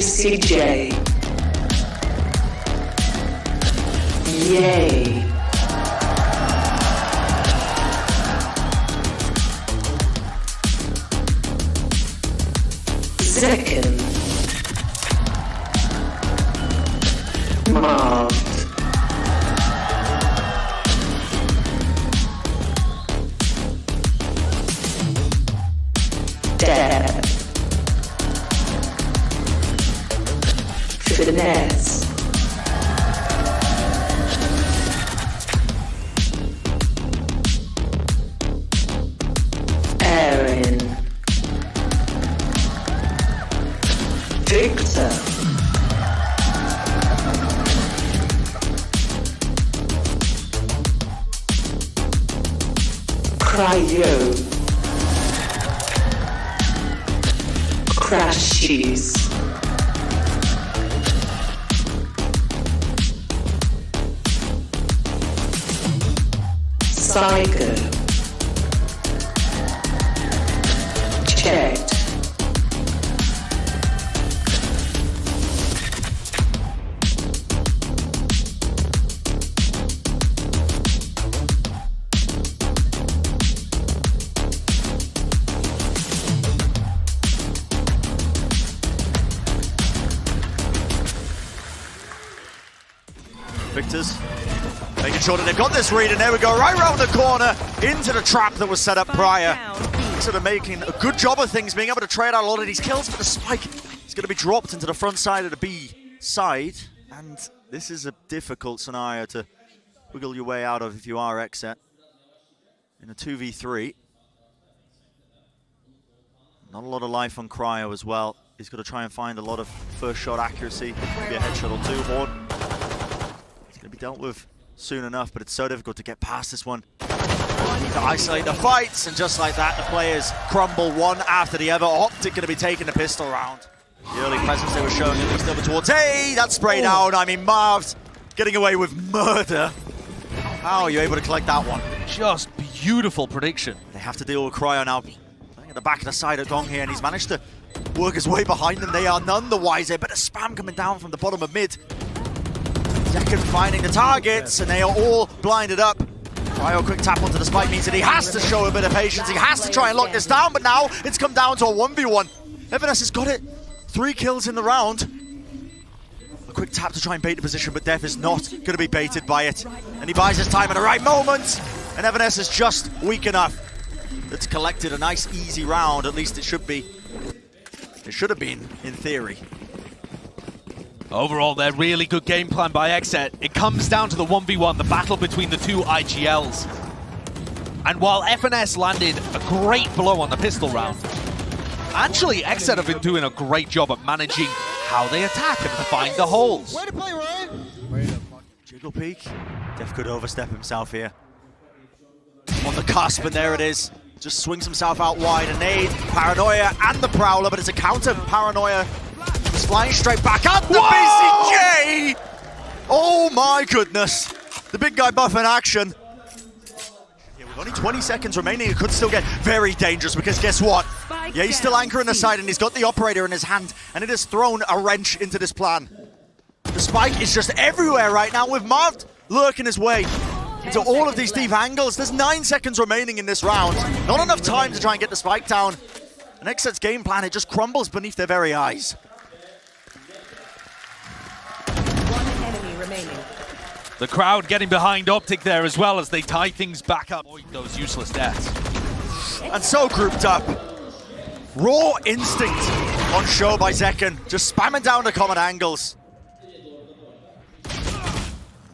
CJ. Yay. Zekken. Marved. Dephh. Finesse. AYRIN. Victor. Crashies. SyykoNT. Chet. Victors making sure that they've got this read, and there we go, right around the corner into the trap that was set up prior. Sort of making a good job of things, being able to trade out a lot of these kills, but the spike is going to be dropped into the front side of the B side, and this is a difficult scenario to wiggle your way out of if you are XSET in a 2v3. Not a lot of life on Cryo as well. He's got to try and find a lot of first shot accuracy. Maybe a headshot or two. Horn. It's going to be dealt with soon enough, but it's so difficult to get past this one. To isolate the fights, and just like that, the players crumble one after the other. OPTIC going to be taking the pistol round. The early presence they were showing at least over towards. Hey, that spray down. I mean, Marved getting away with murder. How are you able to collect that one? Just beautiful prediction. They have to deal with Cryo now. Playing at the back of the side of Dong here, and he's managed to work his way behind them. They are none the wiser. Bit of spam coming down from the bottom of mid. Zekken finding the targets, and they are all blinded up. Cryo quick tap onto the spike means that he has to show a bit of patience. He has to try and lock this down, but now it's come down to a 1v1. Evanes has got it. 3 kills in the round. A quick tap to try and bait the position, but dephh is not going to be baited by it. And he buys his time at the right moment. And Evanes is just weak enough. It's collected a nice, easy round. At least it should be. It should have been, in theory. Overall, they're really good game plan by XSET. It comes down to the 1v1, the battle between the two IGLs. And while FNS landed a great blow on the pistol round, actually XSET have been doing a great job at managing how they attack and find the holes. Way to play, Ryan! Jiggle peek. dephh could overstep himself here. On the cusp, and there it is. Just swings himself out wide. A nade, Paranoia, and the Prowler, but it's a counter. Paranoia just flying straight back at the BCJ! Oh my goodness. The big guy buff in action. Yeah, with only 20 seconds remaining, it could still get very dangerous, because guess what? Yeah, he's still anchoring the side, and he's got the operator in his hand, and it has thrown a wrench into this plan. The spike is just everywhere right now, with Marved lurking his way into all of these deep angles. There's 9 seconds remaining in this round. Not enough time to try and get the spike down. And XSET's game plan, it just crumbles beneath their very eyes. One enemy remaining. The crowd getting behind OPTIC there as well as they tie things back up. Avoid those useless deaths. And so grouped up. Raw instinct on show by Zekken. Just spamming down the common angles.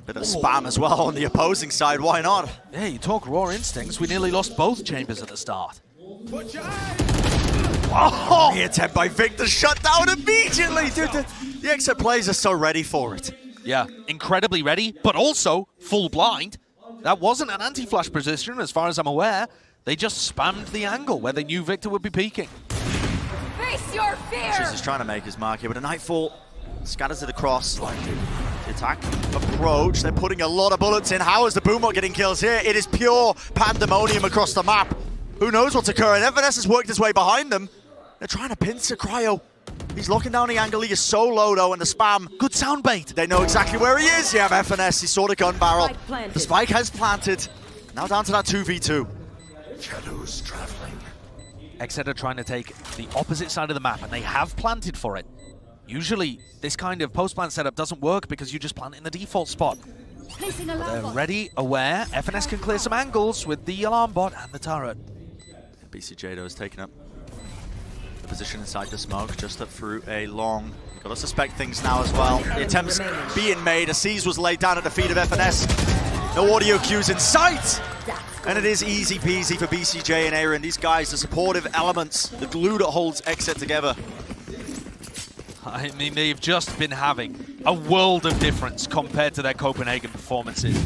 Bit of spam as well on the opposing side, why not? Yeah, you talk raw instincts. We nearly lost both chambers at the start. Oh, the attempt by Victor shut down immediately. Dude, the XSET players are so ready for it. Yeah, incredibly ready, but also full blind. That wasn't an anti-flash position as far as I'm aware. They just spammed the angle where they knew Victor would be peeking. Face your fear! Just is trying to make his mark here, but a Nightfall scatters it across. The attack approach, they're putting a lot of bullets in. How is the Boomot getting kills here? It is pure pandemonium across the map. Who knows what's occurring? Evanes has worked his way behind them. They're trying to pincer Cryo. He's locking down the angle. He is so low, though, and the spam. Good sound bait. They know exactly where he is. You have FNS. He saw the gun barrel. Spike planted. The spike has planted. Now down to that 2v2. Shadows traveling. XSET are trying to take the opposite side of the map, and they have planted for it. Usually, this kind of post-plant setup doesn't work because you just plant in the default spot. Placing They're alarm bot. ready, aware. FNS can clear some angles with the alarm bot and the turret. BCJ, though, is taking up the position inside the smoke, just up through a long. Got to suspect things now as well. The attempts being made. A C's was laid down at the feet of FNS. No audio cues in sight. And it is easy peasy for BCJ and AYRIN. These guys, the supportive elements, the glue that holds XSET together. I mean, they've just been having a world of difference compared to their Copenhagen performances.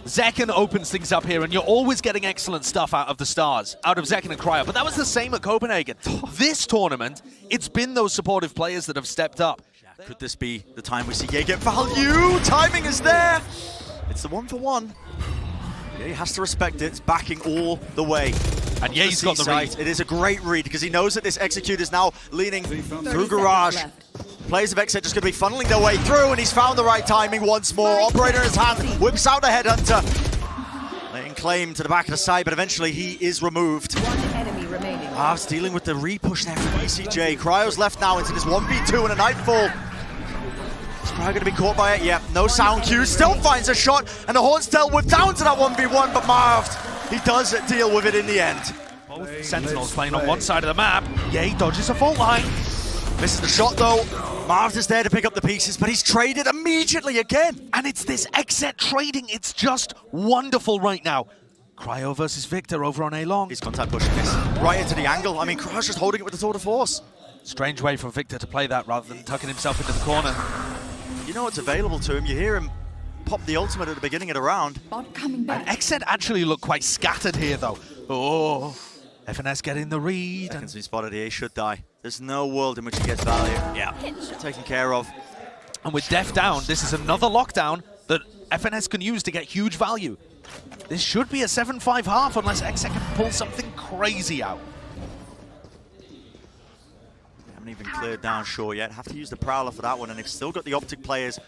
Zekken opens things up here, and you're always getting excellent stuff out of the stars, out of Zekken and Cryo, but that was the same at Copenhagen. This tournament, it's been those supportive players that have stepped up. Could this be the time we see Ye get value? Timing is there. It's the 1-for-1. Ye has to respect it. It's backing all the way. And Ye's got the read. It is a great read because he knows that this execute is now leaning through garage. Players of XSET just going to be funneling their way through, and he's found the right timing once more. Operator in his hand, whips out the headhunter. Laying claim to the back of the side, but eventually he is removed. One enemy remaining. Marv's dealing with the repush there from BCJ. Cryo's left now into this 1v2 and a nightfall. Is Cryo going to be caught by it? Yep, no sound cue. Still finds a shot, and the Horn's dealt with down to that 1v1, but Marved, he does deal with it in the end. Both Sentinels playing on one side of the map. Ye dodges a fault line. Misses the shot though. Marved is there to pick up the pieces, but he's traded immediately again. And it's this XSET trading. It's just wonderful right now. Cryo versus Victor over on A long. He's contact pushing this right into the angle. I mean, Cryo's just holding it with the tour de force. Strange way for Victor to play that rather than tucking himself into the corner. You know what's available to him. You hear him pop the ultimate at the beginning of the round. Bot coming back. And XSET actually look quite scattered here though. Oh, FNS getting the read. Seconds he spotted, he should die. There's no world in which he gets value. Yeah, taken care of. And with dephh down, this is another lockdown that FNS can use to get huge value. This should be a 7-5 half unless XSET can pull something crazy out. They haven't even cleared down shore yet. Have to use the Prowler for that one, and they've still got the OPTIC players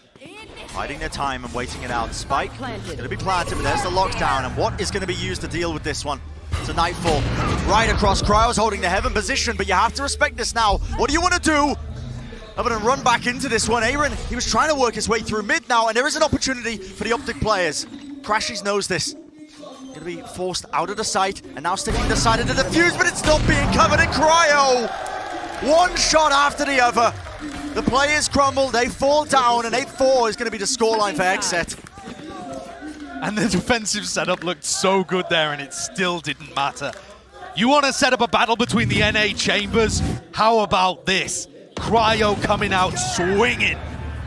biding their time and waiting it out. Spike is going to be planted, but there's the lockdown, and what is going to be used to deal with this one? It's a nightfall. Right across. Cryo's holding the heaven position, but you have to respect this now. What do you want to do? Other than run back into this one. AYRIN, he was trying to work his way through mid now, and there is an opportunity for the OPTIC players. crashies knows this. Going to be forced out of the sight, and now sticking the side of the defuse, but it's not being covered in Cryo. One shot after the other. The players crumble, they fall down, and 8-4 is going to be the scoreline for XSET. And the defensive setup looked so good there, and it still didn't matter. You want to set up a battle between the NA chambers? How about this? Cryo coming out swinging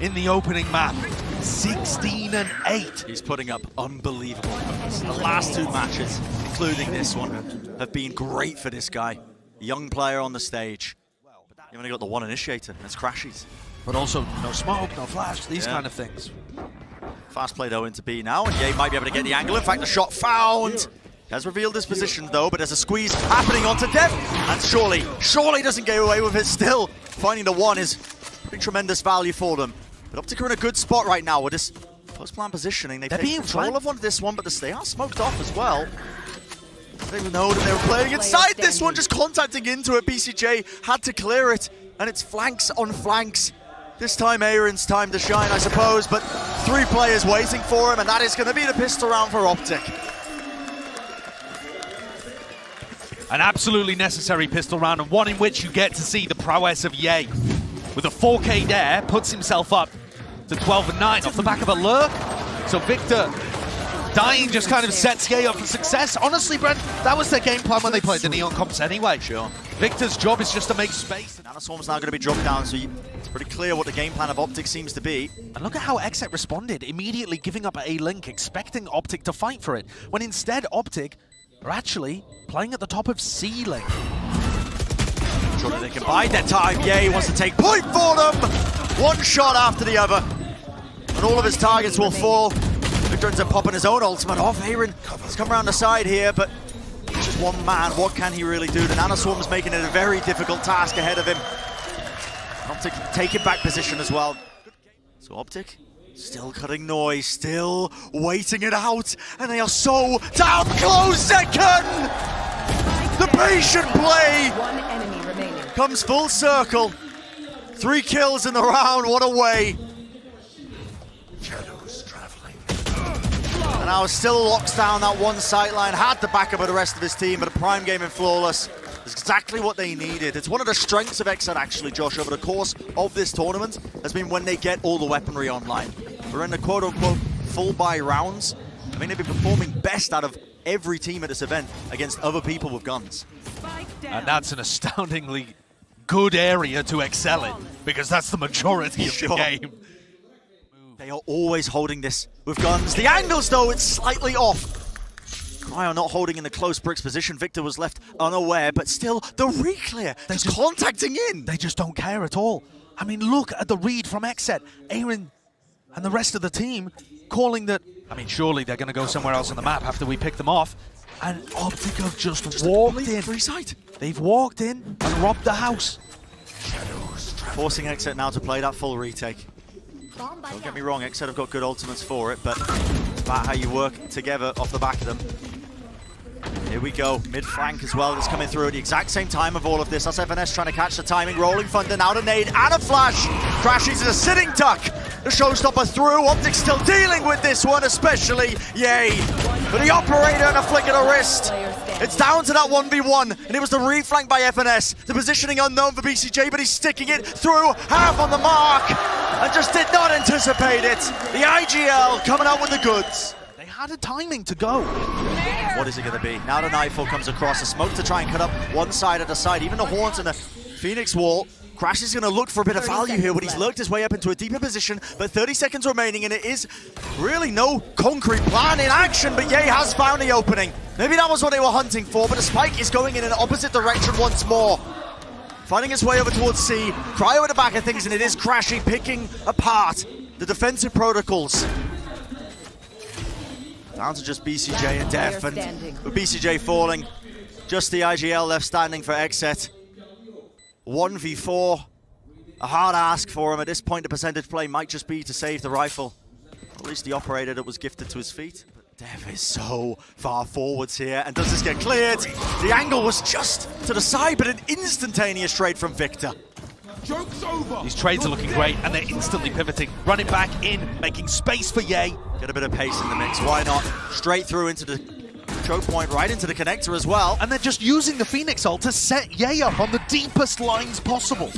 in the opening map. 16-8. He's putting up unbelievable numbers. The last two matches, including this one, have been great for this guy. Young player on the stage. You've only got the one initiator, and it's crashies. But also no smoke, no flash, these kind of things. Fast play though into B now, and Ye might be able to get the angle. In fact, the shot found. He has revealed his position though, but there's a squeeze happening onto dephh, and surely doesn't get away with it still. Finding the one is pretty tremendous value for them. But OPTIC are in a good spot right now with this post-plan positioning. They've taken control of this one, but they are smoked off as well. They know that they were playing inside this one, just contacting into it. BCJ had to clear it, and it's flanks on flanks. This time AYRIN's time to shine, I suppose, but 3 players waiting for him, and that is going to be the pistol round for OPTIC. An absolutely necessary pistol round, and one in which you get to see the prowess of Ye. With a 4K there, puts himself up to 12-9 off the back of a lurk. So Victor dying just kind of sets Ye up for success. Honestly, Brent, that was their game plan when they played the Neon comps anyway. Sure. Victor's job is just to make space. Nanoswarm's now going to be dropped down, so it's pretty clear what the game plan of OPTIC seems to be. And look at how XSET responded, immediately giving up a link, expecting OPTIC to fight for it, when instead OPTIC are actually playing at the top of C lane. Surely they can bide their time. Ye wants to take point for them. One shot after the other, and all of his targets will fall. Victor ends up popping his own ultimate off. AYRIN has come around the side here, but he's just one man. What can he really do? The Nanoswarm's making it a very difficult task ahead of him. OPTIC taking back position as well. So OPTIC still cutting noise, still waiting it out, and they are so down close. Zekken! The patient play One enemy remaining. comes full circle. 3 kills in the round, what a way. Shadows traveling. And now still locks down that one sightline, had the backup of the rest of his team, but a prime game in Flawless is exactly what they needed. It's one of the strengths of XSET actually, Josh, over the course of this tournament, has been when they get all the weaponry online. We're in the quote-unquote full buy rounds. I mean, they've been performing best out of every team at this event against other people with guns. And that's an astoundingly good area to excel in, because that's the majority of the game. They are always holding this with guns. The angles, though, it's slightly off. Cryo not holding in the close bricks position. Victor was left unaware, but still, the re-clear. They're just contacting in. They just don't care at all. I mean, look at the read from XSET. AYRIN and the rest of the team calling that, I mean, surely they're going to go somewhere else on the map after we pick them off. And OPTIC have just walked in. Free sight. They've walked in and robbed the house. Forcing XSET now to play that full retake. Don't get me wrong, XSET have got good ultimates for it, but it's about how you work together off the back of them. Here we go, mid-flank as well, that's coming through at the exact same time of all of this. That's FNS trying to catch the timing, rolling thunder, now to nade, and a flash! Crashies is a sitting duck! The showstopper through, OPTIC still dealing with this one, especially, yay! For the operator and a flick of the wrist! It's down to that 1v1, and it was the reflank by FNS. The positioning unknown for BCJ, but he's sticking it through, half on the mark, and just did not anticipate it. The IGL coming out with the goods. They had a timing to go. What is it going to be? Now the Nightfall comes across, a smoke to try and cut up one side at the side, even the Horns and the Phoenix wall. Crash is going to look for a bit of value here, but he's lurked his way up into a deeper position, but 30 seconds remaining, and it is really no concrete plan in action, but Ye has found the opening. Maybe that was what they were hunting for, but the spike is going in an opposite direction once more. Finding his way over towards C, Cryo at the back of things, and it is Crashy picking apart the defensive protocols. Down to just BCJ and Def, and with BCJ falling, just the IGL left standing for XSET. 1v4, a hard ask for him. At this point, the percentage play might just be to save the rifle. At least the operator that was gifted to his feet. But Dev is so far forwards here, and does this get cleared? The angle was just to the side, but an instantaneous trade from Victor. Joke's over. These trades are looking great, and they're instantly pivoting, running back in, making space for Ye. Get a bit of pace in the mix, why not? Straight through into the choke point, right into the connector as well. And they're just using the Phoenix ult to set Ye up on the deepest lines possible.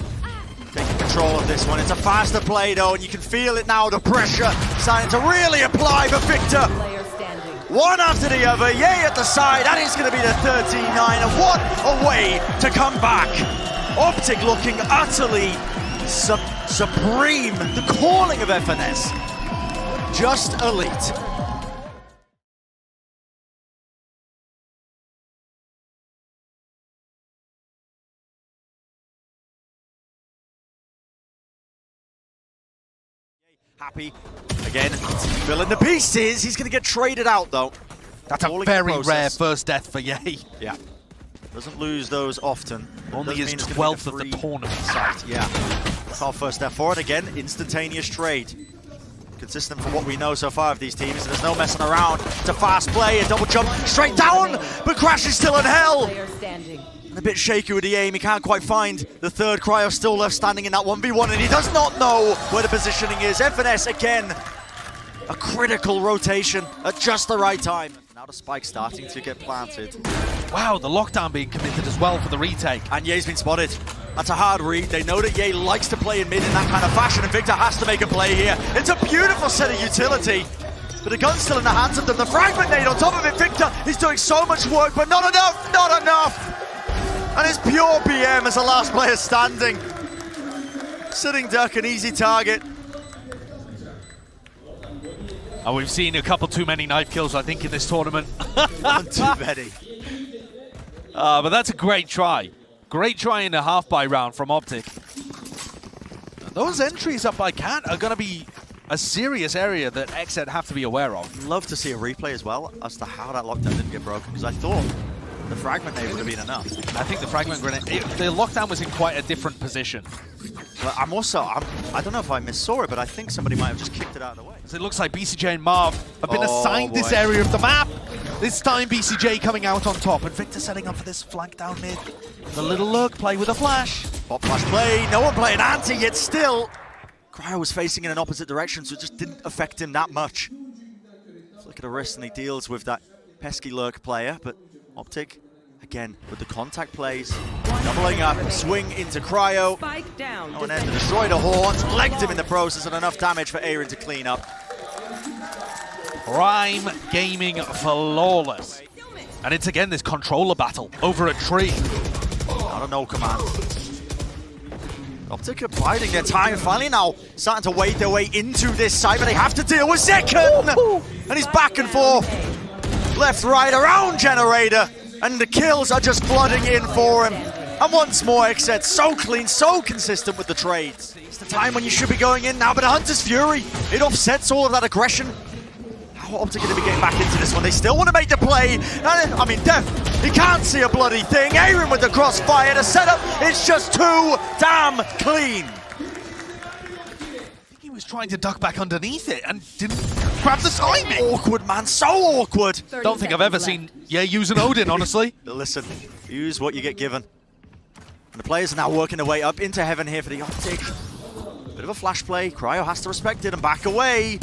Taking control of this one. It's a faster play though, and you can feel it now, the pressure starting to really apply for Victor. One after the other, Ye at the side, and it's going to be the 13-9, and what a way to come back. OPTIC looking utterly supreme. The calling of FNS, just elite. Happy again, filling the pieces. He's going to get traded out though. That's a very rare first death for Ye. Yeah, doesn't lose those often. Only his 12th of the tournament. Site. Yeah, that's our first death for it. Again, instantaneous trade. Consistent from what we know so far of these teams. And there's no messing around. It's a fast play, a double jump straight down, but Crash is still in hell. And a bit shaky with the aim, he can't quite find the third. Cryo still left standing in that 1v1, and he does not know where the positioning is. FNS again, a critical rotation at just the right time. Now the spike starting to get planted. Wow, the lockdown being committed as well for the retake. And Ye's been spotted. That's a hard read. They know that Ye likes to play in mid in that kind of fashion, and Victor has to make a play here. It's a beautiful set of utility, but the gun's still in the hands of them. The fragment nade on top of it. Victor is doing so much work, but not enough, not enough. And it's pure BM as the last player standing. Sitting duck, an easy target. Oh, we've seen a couple too many knife kills, I think, in this tournament. One too many. But that's a great try. Great try in the half-buy round from OPTIC. Those entries up by Cat are going to be a serious area that XSET have to be aware of. Love to see a replay as well as to how that lockdown didn't get broken, because I thought The fragment nade would have been enough. I think the fragment grenade, the lockdown was in quite a different position. But I don't know if I missaw it, but I think somebody might have just kicked it out of the way. So it looks like BCJ and Marv have been assigned this boy. area of the map. This time BCJ coming out on top, and Victor setting up for this flank down mid. The little look, play with a flash. Pop flash play, no one playing anti, yet still. Cryo was facing in an opposite direction, so it just didn't affect him that much. Look at the wrist, and he deals with that pesky lurk player, but OPTIC, again, with the contact plays, doubling up, swing into Cryo. Spike down. No one had to destroy the horns, legged him in the process, and enough damage for AYRIN to clean up. Prime gaming flawless. And it's again this controller battle over a tree. I don't know, command. OPTIC are biding their time, finally now starting to wade their way into this side, but they have to deal with zekken! And he's back and forth. Left, right, around generator, and the kills are just flooding in for him. And once more, XSET so clean, so consistent with the trades. It's the time when you should be going in now, but a Hunter's Fury, it offsets all of that aggression. How are OPTIC going to be getting back into this one? They still want to make the play. I mean, dephh, he can't see a bloody thing. AYRIN with the crossfire, the setup, it's just too damn clean. He was trying to duck back underneath it and didn't grab the timing. Awkward, man, so awkward. Don't think I've ever seen use an Odin, honestly. But listen, use what you get given. And the players are now working their way up into heaven here for the OPTIC. Bit of a flash play. Cryo has to respect it and back away.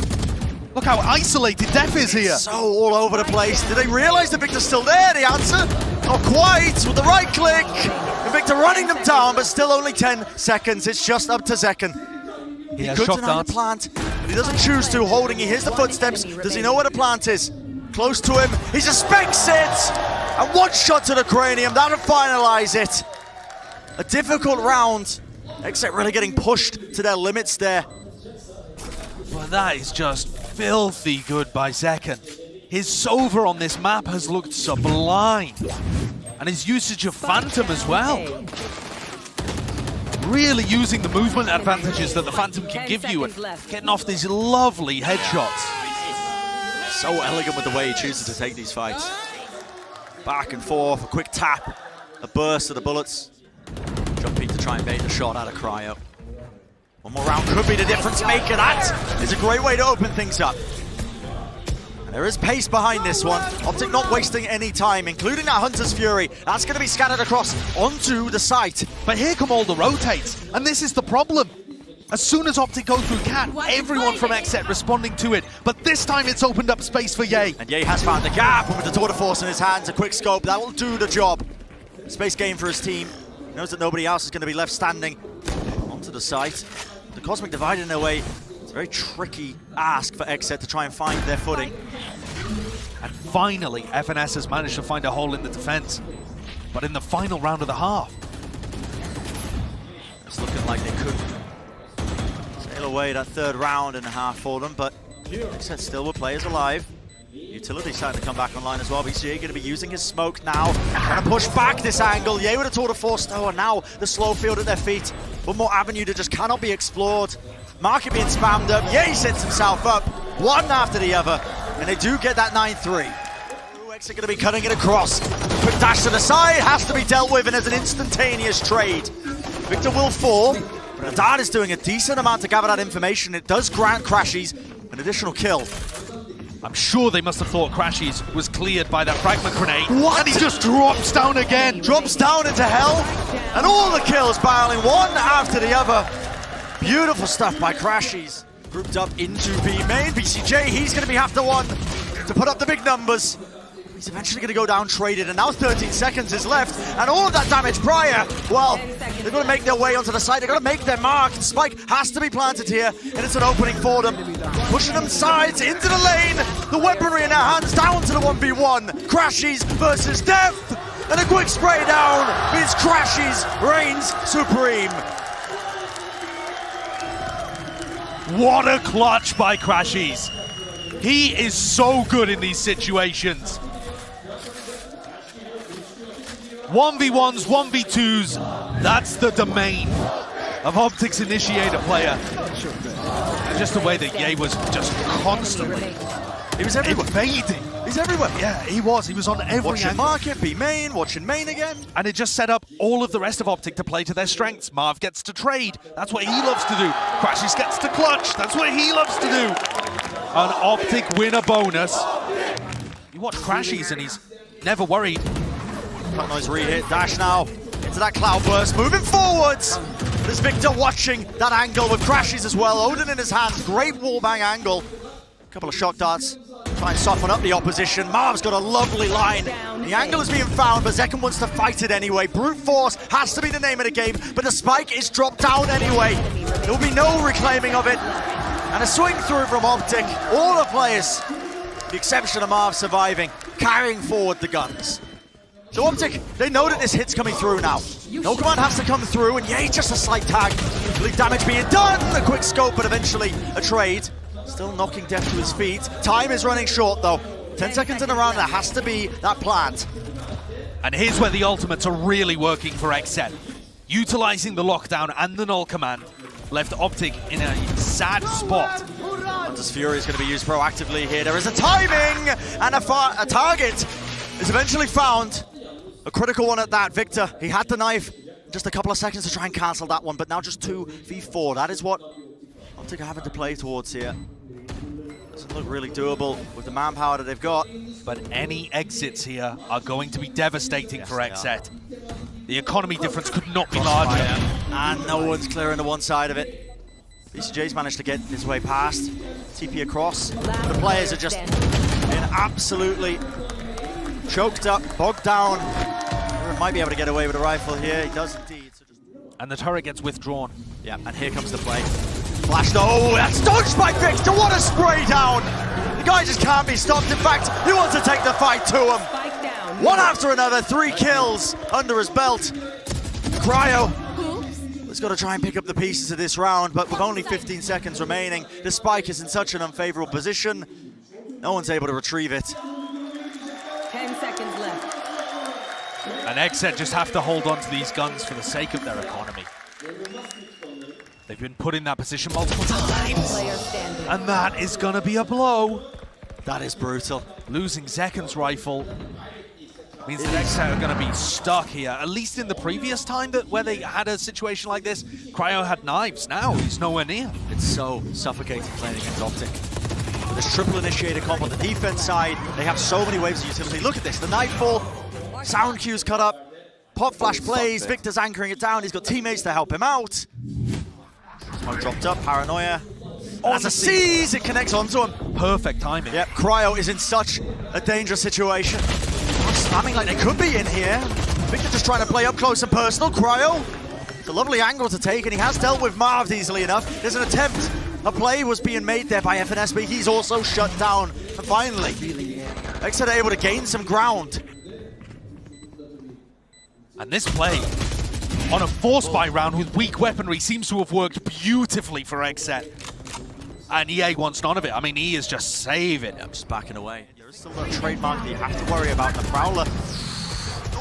Look how isolated dephh is here. So all over the place. Did they realize that Victor's still there? The answer, not quite. With the right click, and Victor running them down, but still only 10 seconds. It's just up to zekken. He has could shock deny darts. the plant, but he doesn't choose to. Holding, he hears the footsteps. Does he know where the plant is? Close to him. He suspects it. And one shot to the cranium. That'll finalize it. A difficult round. XSET really getting pushed to their limits there. Well, that is just filthy good by zekken. His Sova on this map has looked sublime. And his usage of Phantom as well. Really using the movement advantages that the Phantom can give you and getting off these lovely headshots. So elegant with the way he chooses to take these fights. Back and forth, a quick tap, a burst of the bullets. Jumping to try and bait the shot out of Cryo. One more round could be the difference maker. That is a great way to open things up. And there is pace behind this one. OPTIC not wasting any time, including that Hunter's Fury. That's going to be scattered across onto the site. But here come all the rotates, and this is the problem. As soon as OPTIC go through Cat, everyone from XSET responding to it. But this time it's opened up space for Ye. And Ye has found the gap, and with the tour de force in his hands, a quick scope, that will do the job. Space game for his team. Knows that nobody else is going to be left standing onto the site. The Cosmic Divide in their way. It's a very tricky ask for XSET to try and find their footing. And finally, FNS has managed to find a hole in the defense. But in the final round of the half, it's looking like they could sail away that third round and a half for them, but XSET still with players alive. Utility starting to come back online as well. BCJ going to be using his smoke now. Trying to push back this angle. Ye with a tour de force. Oh, and now the slow field at their feet. One more avenue that just cannot be explored. Market being spammed up. Ye sets himself up. One after the other. And they do get that 9-3. XSET going to be cutting it across. Quick dash to the side. Has to be dealt with, and there's an instantaneous trade. Victor will fall. But Adad is doing a decent amount to gather that information. It does grant crashies an additional kill. I'm sure they must have thought crashies was cleared by that fragment grenade. What? And he just drops down again. Drops down into hell, and all the kills barreling one after the other. Beautiful stuff by crashies. Grouped up into B main. BCJ, he's going to be half the one to put up the big numbers. He's eventually going to go down traded, and now 13 seconds is left, and all of that damage prior, well, they're going to make their way onto the side, they're going to make their mark. Spike has to be planted here, and it's an opening for them. Pushing them sides into the lane, the weaponry in their hands, down to the 1v1. Crashies versus dephh, and a quick spray down means Crashies reigns supreme. What a clutch by crashies. He is so good in these situations. 1v1s, 1v2s, that's the domain of OPTIC's initiator player. And just the way that Ye was just constantly He was everywhere. Invading. He's everywhere. Yeah, he was. He was on every Watching angle. market, be main, watching main again. And it just set up all of the rest of OPTIC to play to their strengths. Marv gets to trade. That's what he loves to do. Crashies gets to clutch. That's what he loves to do. An OPTIC win a bonus. You watch Crashies and he's never worried. Cut noise re-hit, dash now. Into that cloud burst, moving forwards. There's Victor watching that angle with crashes as well. Odin in his hands, great wallbang angle. Couple of shock darts, try and soften up the opposition. Marv's got a lovely line. The angle is being found, but zekken wants to fight it anyway. Brute force has to be the name of the game, but the spike is dropped down anyway. There will be no reclaiming of it. And a swing through from OPTIC. All the players, with the exception of Marv surviving, carrying forward the guns. So OPTIC, they know that this hit's coming through now. No command has to come through, and yay, just a slight tag. Really damage being done, a quick scope, but eventually a trade. Still knocking dephh to his feet. Time is running short though. 10 seconds in a round, there has to be that plant. And here's where the ultimates are really working for XSET. Utilizing the lockdown and the null command left OPTIC in a sad spot. Hunter's Fury is going to be used proactively here. There is a timing, and a target is eventually found. A critical one at that. Victor, he had the knife. Just a couple of seconds to try and cancel that one, but now just 2v4. That is what OPTIC are having to play towards here. Doesn't look really doable with the manpower that they've got. But any exits here are going to be devastating for XSET. The economy difference could not be larger. And no one's clearing the one side of it. BCJ's managed to get his way past. TP across. The players are just being absolutely choked up, bogged down. Might be able to get away with a rifle here. He does indeed. So just... And the turret gets withdrawn. Yeah, and here comes the play. Flash, oh, that's dodged by Victor. What a spray down. The guy just can't be stopped. In fact, he wants to take the fight to him. One after another, 3 kills under his belt. Cryo has got to try and pick up the pieces of this round, but with only 15 seconds remaining, the spike is in such an unfavorable position. No one's able to retrieve it. 10 seconds left. And XSET just have to hold on to these guns for the sake of their economy. They've been put in that position multiple times. And that is going to be a blow. That is brutal. Losing Zekken's rifle means that XSET are going to be stuck here. At least in the previous time where they had a situation like this, Cryo had knives. Now he's nowhere near. It's so suffocating playing against OPTIC. With this triple initiator comp on the defense side, they have so many waves of utility. Look at this, the Nightfall, sound cues cut up, pop flash plays, Victor's anchoring it down, he's got teammates to help him out. Smoke dropped up, Paranoia. As a seize, it connects onto him. Perfect timing. Yep, Cryo is in such a dangerous situation. Not slamming like they could be in here. Victor just trying to play up close and personal. Cryo, it's a lovely angle to take, and he has dealt with Marved easily enough. There's an attempt. A play was being made there by FNS, but he's also shut down. And finally, XSET are able to gain some ground. And this play on a force buy round with weak weaponry seems to have worked beautifully for XSET. And EA wants none of it. I mean, he is just saving it. Just backing away. There is still that trademark that you have to worry about, the Prowler.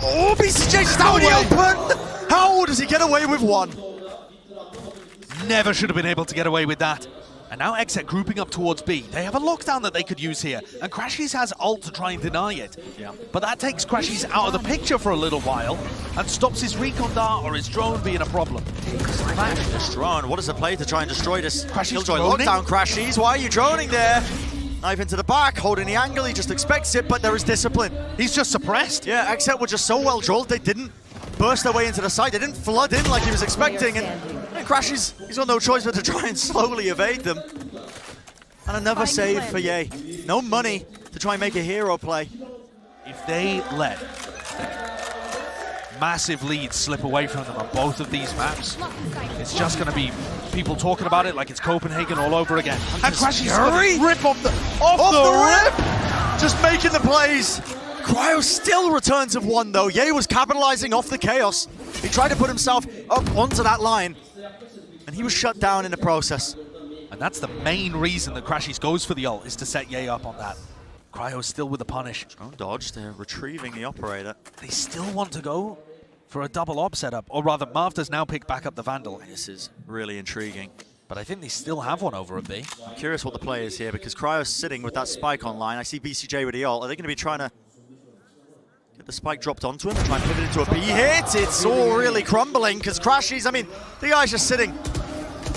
Oh, BCJ's down the open! How does he get away with one? Never should have been able to get away with that. And now XSET grouping up towards B. They have a lockdown that they could use here, and Crashies has ult to try and deny it. Yeah. But that takes Crashies out of the picture for a little while and stops his recon dart or his drone being a problem. This drone, what is the play to try and destroy this Killjoy droning? lockdown, Crashies? Why are you droning there? Knife into the back, holding the angle, he just expects it, but there is discipline. He's just suppressed. Yeah, XSET were just so well drilled, they didn't burst their way into the site, they didn't flood in like he was expecting, and Crashies, he's got no choice but to try and slowly evade them. And another save for Ye. No money to try and make a hero play. If they let massive leads slip away from them on both of these maps, it's just going to be people talking about it like it's Copenhagen all over again. And Crashies rip off the rip! Just making the plays. Cryo still returns of one though. Ye was capitalizing off the chaos. He tried to put himself up onto that line, and he was shut down in the process. And that's the main reason that Crashies goes for the ult, is to set Ye up on that. Cryo is still with the punish. Drone dodge, they're retrieving the operator. They still want to go for a double op setup, or rather, Marv does now pick back up the Vandal. This is really intriguing. But I think they still have one over a B. I'm curious what the play is here, because Cryo's sitting with that spike online. I see BCJ with the ult. Are they going to be trying to get the spike dropped onto him and try and pivot into a B hit? It's all really crumbling, because crashies, I mean, the guy's just sitting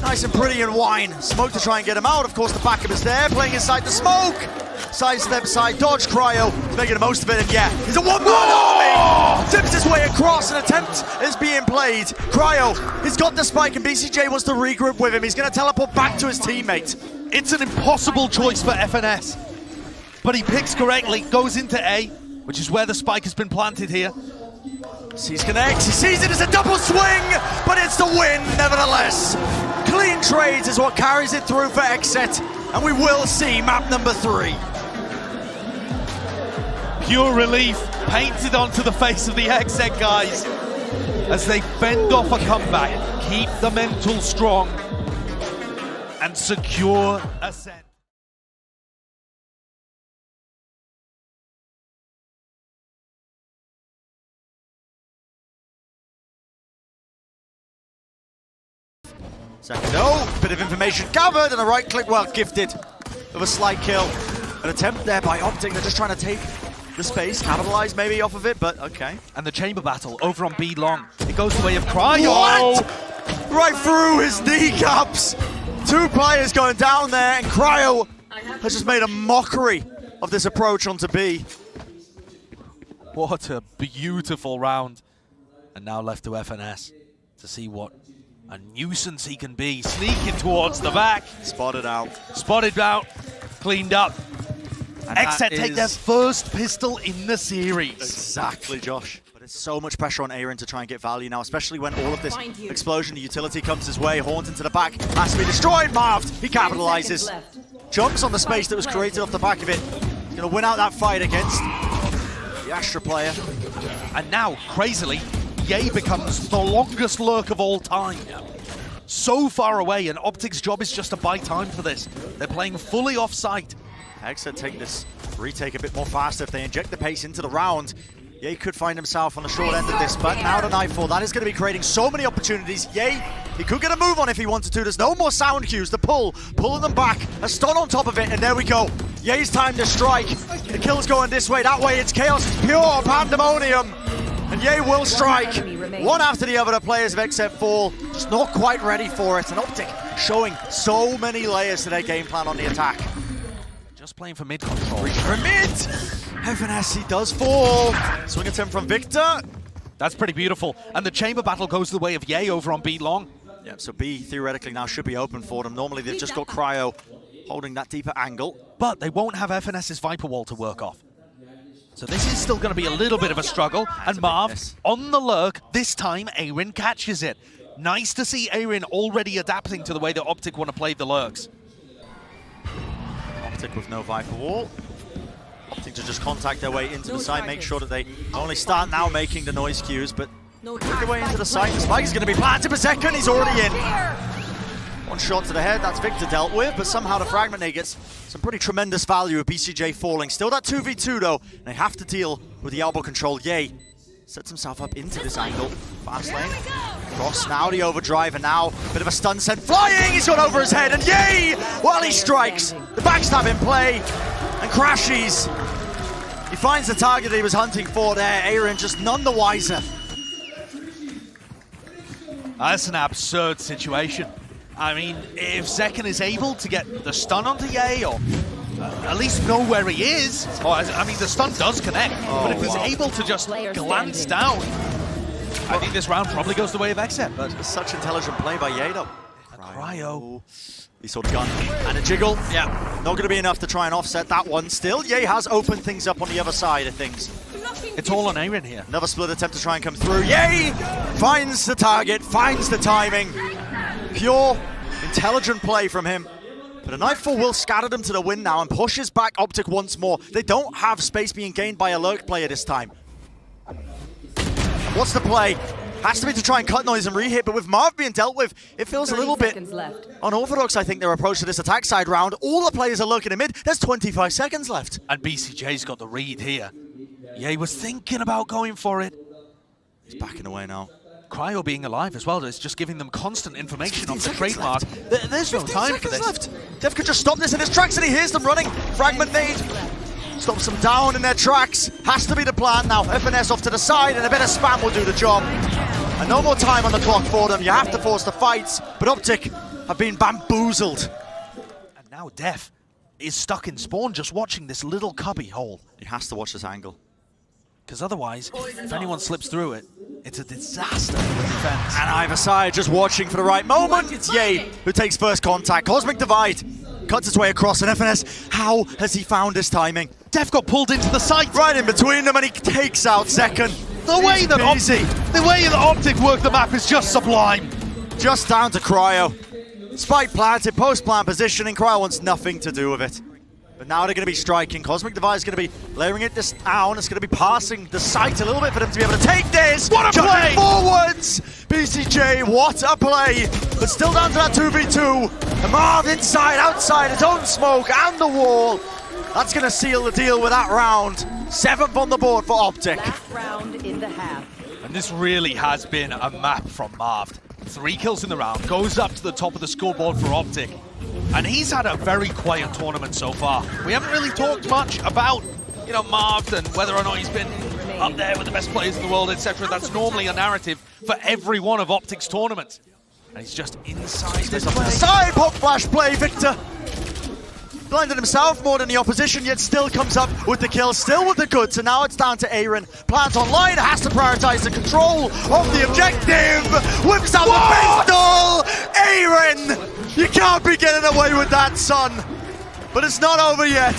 nice and pretty in wine. Smoke to try and get him out. Of course, the backup is there, playing inside the smoke. Sidestep, side dodge, Cryo is making the most of it, and yeah, he's a one-man army! Tips his way across, an attempt is being played. Cryo, he's got the spike, and BCJ wants to regroup with him. He's going to teleport back to his teammate. It's an impossible choice for FNS, but he picks correctly, goes into A, which is where the spike has been planted here. Sees connects, he sees it as a double swing, but it's the win nevertheless. Clean trades is what carries it through for XSET, and we will see map number 3. Pure relief painted onto the face of the XSET guys as they fend off a comeback, keep the mental strong, and secure a set. Second, oh, bit of information gathered, and a right click, well, gifted with a slight kill. An attempt there by OPTIC, they're just trying to take the space, capitalize maybe off of it, but okay. And the chamber battle over on B long. It goes the way of Cryo. What? Right through his kneecaps. 2 players going down there, and Cryo has just made a mockery of this approach onto B. What a beautiful round. And now left to FNS to see what a nuisance he can be. Sneaking towards the back. Spotted out. Spotted out. Cleaned up. And XSET take their first pistol in the series. Exactly, Josh. But there's so much pressure on AYRIN to try and get value now, especially when all of this explosion, the utility comes his way. Horns into the back, has to be destroyed. Marved, he capitalizes. Jumps on the space that was created off the back of it. He's going to win out that fight against the Astra player. And now, crazily, Ye becomes the longest lurk of all time. So far away, and OPTIC's job is just to buy time for this. They're playing fully off-site. XSET take this retake a bit more faster if they inject the pace into the round. Ye could find himself on the short end of this, but now to Nightfall, that is going to be creating so many opportunities. Ye, he could get a move on if he wanted to. There's no more sound cues. The pulling them back, a stun on top of it, and there we go. Ye's time to strike. The kill's going this way, that way. It's chaos, it's pure pandemonium. And Ye will strike. One after the other, the players of XSET fall. Just not quite ready for it. And OPTIC showing so many layers to their game plan on the attack. Just playing for mid control. For mid! FNS, he does fall. Swing attempt from Victor. That's pretty beautiful. And the chamber battle goes the way of Ye over on B long. Yeah, so B theoretically now should be open for them. Normally they've just got Cryo holding that deeper angle. But they won't have FNS's Viper Wall to work off. So this is still going to be a little bit of a struggle. And Marv, on the lurk, this time AYRIN catches it. Nice to see AYRIN already adapting to the way that OPTIC want to play the lurks. OPTIC with no Viper Wall. OPTIC to just contact their way into the site, make sure that they only start now making the noise cues, but work their way into the site. The spike is going to be planted for SyykoNT, he's already in. One shot to the head, that's Victor dealt with, but somehow the fragment gets some pretty tremendous value of BCJ falling. Still that 2v2 though, and they have to deal with the elbow control. Ye sets himself up into this angle. Fast lane. Cross now, the overdrive, and now a bit of a stun sent flying. He's got over his head, and Ye, while he strikes, the backstab in play, and crashies. He finds the target that he was hunting for there. AYRIN just none the wiser. That's an absurd situation. I mean, if zekken is able to get the stun onto Ye, or at least know where he is, or, I mean, the stun does connect, but if he's able to just glance down, I think this round probably goes the way of XSET. But it's such intelligent play by Ye though. Cryo. He saw the gun and a jiggle. Yeah, not going to be enough to try and offset that one. Still, Ye has opened things up on the other side of things. It's all on AYRIN here. Another split attempt to try and come through. Ye finds the target, finds the timing. Pure, intelligent play from him. But a Nightfall will scatter them to the win now and pushes back OPTIC once more. They don't have space being gained by a lurk player this time. And what's the play? Has to be to try and cut noise and re-hit, but with Marv being dealt with, it feels a little bit unorthodox, I think, their approach to this attack side round. All the players are lurking in mid. There's 25 seconds left. And BCJ's got the read here. Ye was thinking about going for it. He's backing away now. Cryo being alive as well is just giving them constant information on the trademark. There's no time for this. Left. Dev could just stop this in his tracks, and he hears them running. Fragment nade stops them down in their tracks. Has to be the plan now. FNS off to the side, and a bit of spam will do the job. And no more time on the clock for them. You have to force the fights, but OPTIC have been bamboozled. And now dephh is stuck in spawn, just watching this little cubby hole. He has to watch this angle. Because otherwise, if anyone slips through it, it's a disaster for the defense. And either side just watching for the right moment. It's Yay who takes first contact. Cosmic Divide cuts its way across, and FNS, how has he found his timing? dephh got pulled into the site. Right in between them, and he takes out Zekken. The way that OPTIC work the map is just sublime. Just down to Cryo. Spike planted, post-plant positioning. Cryo wants nothing to do with it. But now they're going to be striking. Cosmic Divide is going to be layering it down. It's going to be passing the site a little bit for them to be able to take this. What a play! Forwards! BCJ, what a play! But still down to that 2v2. And Marved inside, outside, his own smoke and the wall. That's going to seal the deal with that round. 7th on the board for OPTIC. Last round in the half. And this really has been a map from Marved. 3 kills in the round, goes up to the top of the scoreboard for OPTIC. And he's had a very quiet tournament so far. We haven't really talked much about, Marved and whether or not he's been up there with the best players in the world, etc. That's normally a narrative for every one of OPTIC's tournaments. And he's just inside this play. Side pop flash play, Victor. Blinded himself more than the opposition, yet still comes up with the kill, still with the goods, and now it's down to AYRIN. Plant online, has to prioritize the control of the objective. Whips out the pistol! AYRIN! You can't be getting away with that, son. But it's not over yet.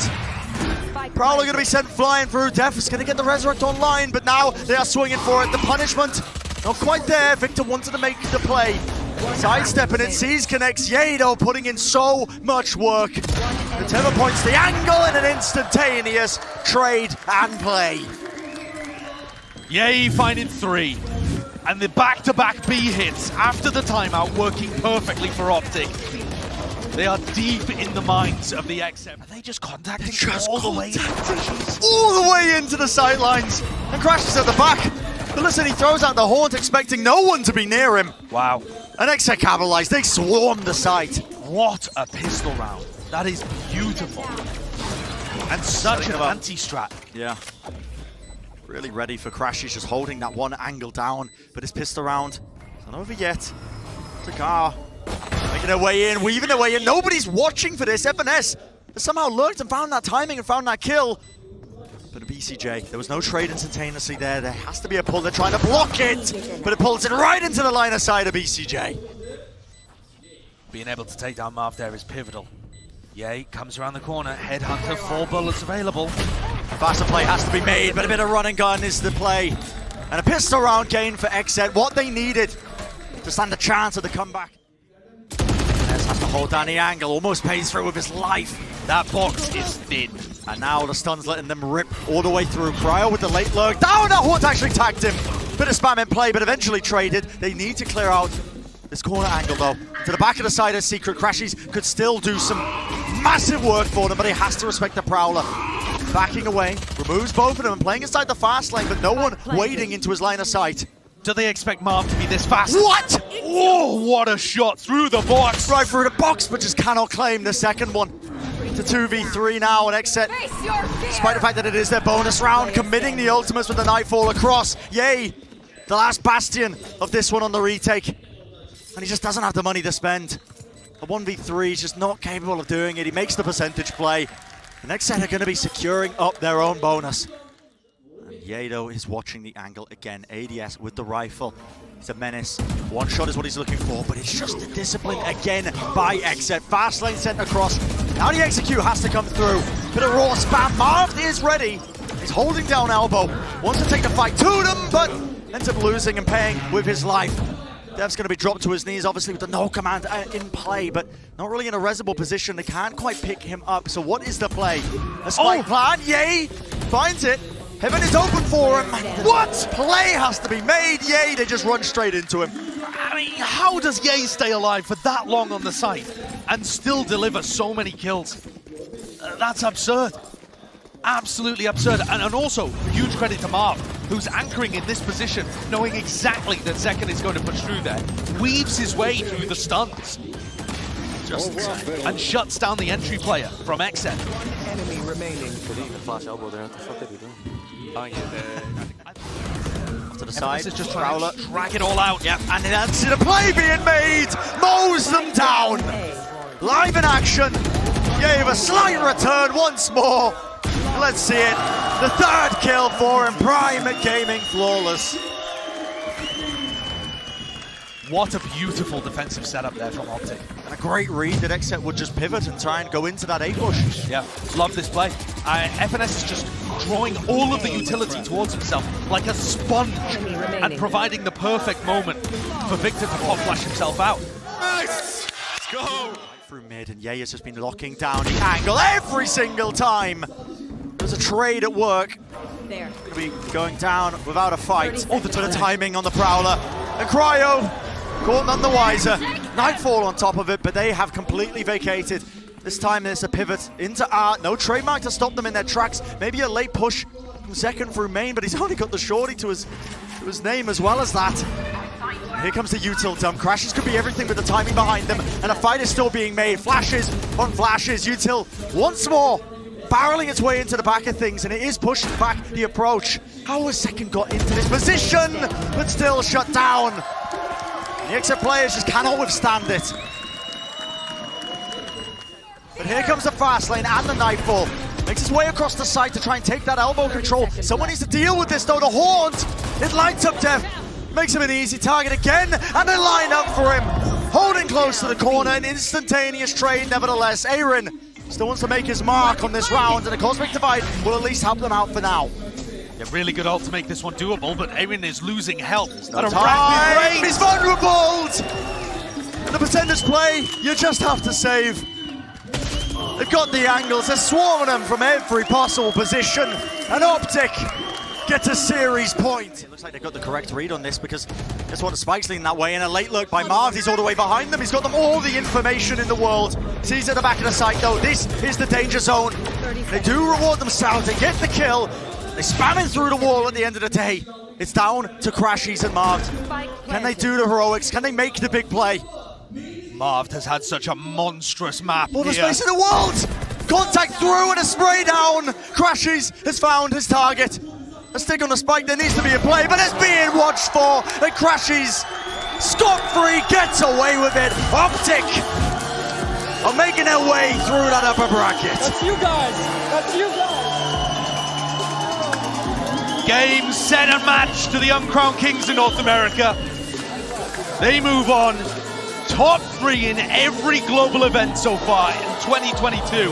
Prowler going to be sent flying through. dephh is going to get the Resurrect online, but now they are swinging for it. The punishment, not quite there. Victor wanted to make the play. Sidestepping it, sees connects. Yado putting in so much work. The tether points the angle in an instantaneous trade and play. Yay finding 3. And the back-to-back B hits after the timeout working perfectly for OPTIC. They are deep in the minds of the XSET. Are they just contacting all the way? All the way into the sidelines. And crashes at the back. But listen, he throws out the haunt expecting no one to be near him. Wow. And XSET capitalized. They swarmed the site. What a pistol round. That is beautiful. And such an anti-strat. Yeah. Really ready for crashies, just holding that one angle down. But his pistol round is not over yet. Takar making their way in, weaving their way in. Nobody's watching for this. FNS has somehow lurked and found that timing and found that kill. But a BCJ, there was no trade instantaneously there. There has to be a pull. They're trying to block it, but it pulls it right into the line of sight of BCJ. Being able to take down Marv there is pivotal. Yay, comes around the corner. Headhunter, 4 bullets available. Faster play has to be made, but a bit of run and gun is the play. And a pistol round gain for XSET, what they needed to stand a chance of the comeback. Ness has to hold down the angle, almost pays through with his life. That box is thin. And now the stun's letting them rip all the way through. Cryo with the late lurk. Down, that Haunt actually tagged him. Bit of spam in play, but eventually traded. They need to clear out this corner angle though. To the back of the side as Secret Crashies could still do some massive work for them, but he has to respect the Prowler. Backing away, removes both of them and playing inside the fast lane, but no one wading into his line of sight. Do they expect Marv to be this fast? What? Oh, what a shot through the box. Right through the box, but just cannot claim the second one. To 2v3 now, and XSET, despite the fact that it is their bonus round, committing the ultimates with the Nightfall across. Yay, the last bastion of this one on the retake. And he just doesn't have the money to spend. A 1v3, he's just not capable of doing it. He makes the percentage play. And XSET are going to be securing up their own bonus. And Yado is watching the angle again. ADS with the rifle. He's a menace. One shot is what he's looking for, but it's just the discipline again by XSET. Fast lane sent across. Now the execute has to come through. Bit of raw spam. Marved is ready. He's holding down elbow. Wants to take the fight to them, but ends up losing and paying with his life. deph's going to be dropped to his knees, obviously with the no command in play, but not really in a resible position. They can't quite pick him up. So what is the play? A spike plan. Yay! Finds it. Heaven is open for him. What? Play has to be made. Yay, they just run straight into him. I mean, how does Yay stay alive for that long on the site and still deliver so many kills? That's absurd. Absolutely absurd. And also, huge credit to Marv, who's anchoring in this position, knowing exactly that zekken is going to push through there, weaves his way through the stuns. And shuts down the entry player from XSET. Enemy remaining. Flash elbow there. What the fuck did he do? Oh, yeah, To the side, is just Prowler. trying to drag it all out. Yep, and an answer to play being made, mows them down. Live in action, gave a slight return once more. Let's see it. The third kill for him, Prime at Gaming, flawless. What a beautiful defensive setup there from OPTIC. And a great read that XSET would just pivot and try and go into that A-push. Yeah, love this play. FNS is just drawing all of the utility towards himself like a sponge and providing the perfect moment for Victor to pop flash himself out. Nice! Let's go! Through mid, and Ye has just been locking down the angle every single time. There's a trade at work. There. Gonna be going down without a fight. Oh, the timing on the Prowler. And Cryo, caught none the wiser. Nightfall on top of it, but they have completely vacated. This time there's a pivot into Art. No trademark to stop them in their tracks. Maybe a late push from zekken through main, but he's only got the shorty to his name as well as that. Here comes the util dump. Crashies could be everything with the timing behind them, and a fight is still being made. Flashes on flashes. Util once more barreling its way into the back of things, and it is pushing back the approach. How has zekken got into this position, but still shut down? The XSET players just cannot withstand it. But here comes the fast lane and the Nightfall. Makes his way across the site to try and take that elbow control. Someone needs to deal with this though. The Haunt, it lights up dephh. Makes him an easy target again, and they line up for him. Holding close to the corner, an instantaneous trade nevertheless. AYRIN still wants to make his mark on this round, and the Cosmic Divide will at least help them out for now. Yeah, really good ult to make this one doable, but AYRIN is losing health No at a time. rapid rate. He's vulnerable! The percentage play, you just have to save. They've got the angles, they're swarming them from every possible position, and OPTIC get a series point. It looks like they've got the correct read on this, because guess what, the spike's leaning that way, and a late lurk by Marved. He's all the way behind them. He's got them all the information in the world. Sees at the back of the site though, this is the danger zone. They do reward themselves, they get the kill. They spam it through the wall at the end of the day. It's down to crashies and Marved. Can they do the heroics? Can they make the big play? Marved has had such a monstrous map All the here. space in the world! Contact through and a spray down! Crashies has found his target. A stick on the spike, there needs to be a play, but it's being watched for, and Crashies, scot-free, gets away with it. OPTIC are making their way through that upper bracket. That's you guys! That's you guys! Game, set, and match to the uncrowned kings in North America. They move on. Top 3 in every global event so far in 2022.